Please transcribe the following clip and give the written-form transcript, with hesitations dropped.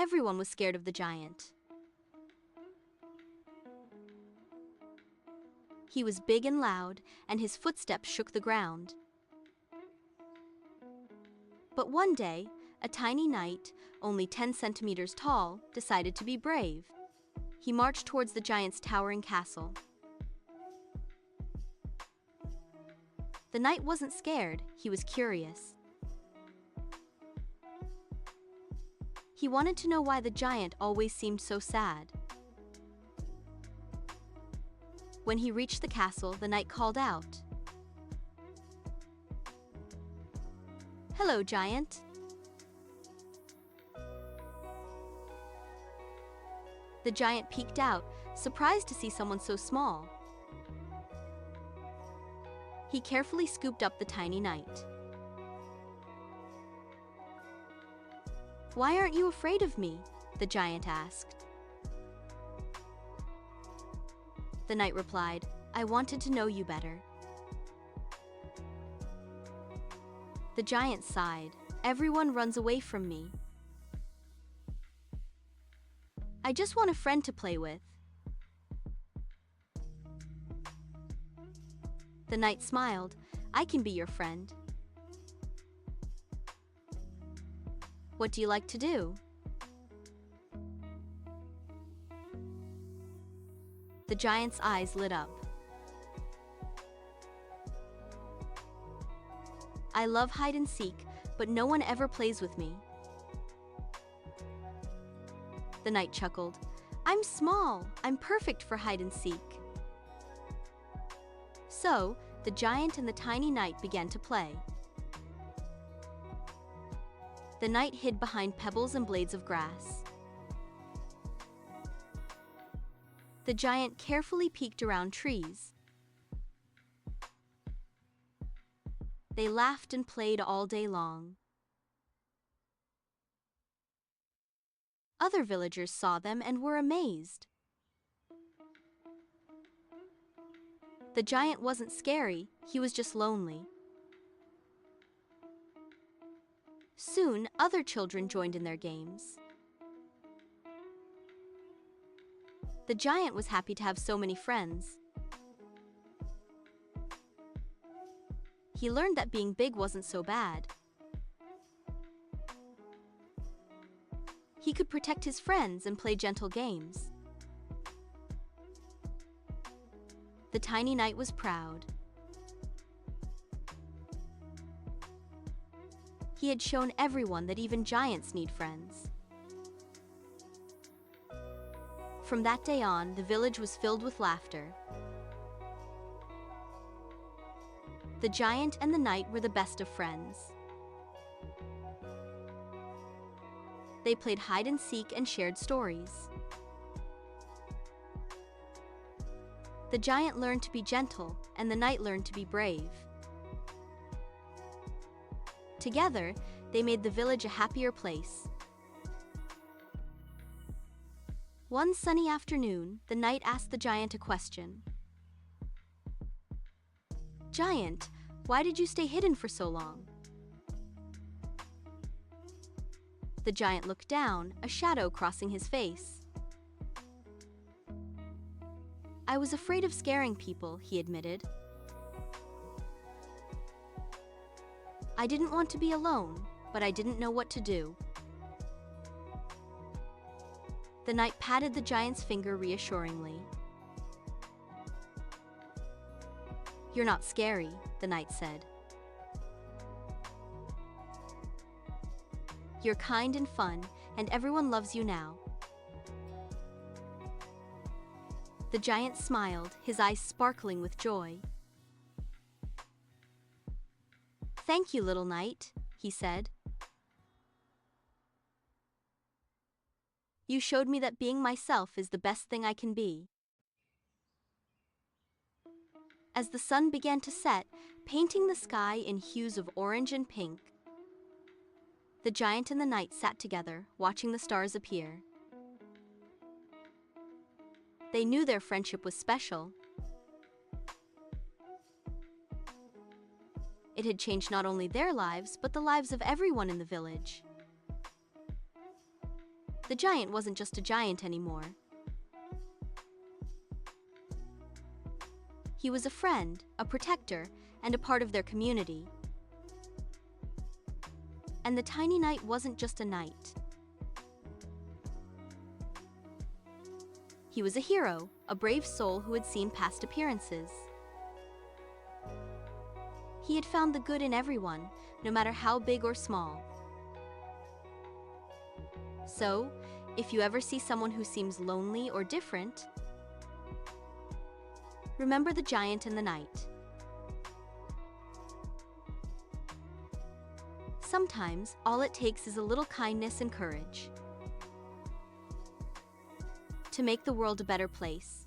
Everyone was scared of the giant. He was big and loud, and his footsteps shook the ground. But one day, a tiny knight, only 10 centimeters tall, decided to be brave. He marched towards the giant's towering castle. The knight wasn't scared, he was curious. He wanted to know why the giant always seemed so sad. When he reached the castle, the knight called out, "Hello, giant." The giant peeked out, surprised to see someone so small. He carefully scooped up the tiny knight. "Why aren't you afraid of me?" the giant asked. The knight replied, "I wanted to know you better." The giant sighed. "Everyone runs away from me. I just want a friend to play with." The knight smiled. "I can be your friend. What do you like to do?" The giant's eyes lit up. "I love hide and seek, but no one ever plays with me." The knight chuckled. "I'm small. I'm perfect for hide and seek." So, the giant and the tiny knight began to play. The knight hid behind pebbles and blades of grass. The giant carefully peeked around trees. They laughed and played all day long. Other villagers saw them and were amazed. The giant wasn't scary, he was just lonely. Soon, other children joined in their games. The giant was happy to have so many friends. He learned that being big wasn't so bad. He could protect his friends and play gentle games. The tiny knight was proud. He had shown everyone that even giants need friends. From that day on, the village was filled with laughter. The giant and the knight were the best of friends. They played hide and seek and shared stories. The giant learned to be gentle, and the knight learned to be brave. Together, they made the village a happier place. One sunny afternoon, the knight asked the giant a question. "Giant, why did you stay hidden for so long?" The giant looked down, a shadow crossing his face. "I was afraid of scaring people," he admitted. "I didn't want to be alone, but I didn't know what to do." The knight patted the giant's finger reassuringly. "You're not scary," the knight said. "You're kind and fun, and everyone loves you now." The giant smiled, his eyes sparkling with joy. "Thank you, little knight," he said. "You showed me that being myself is the best thing I can be." As the sun began to set, painting the sky in hues of orange and pink, the giant and the knight sat together, watching the stars appear. They knew their friendship was special. It had changed not only their lives, but the lives of everyone in the village. the giant wasn't just a giant anymore. He was a friend, a protector, and a part of their community. And the tiny knight wasn't just a knight. He was a hero, a brave soul who had seen past appearances. He had found the good in everyone, no matter how big or small. So, if you ever see someone who seems lonely or different, remember the giant and the knight. Sometimes, all it takes is a little kindness and courage to make the world a better place.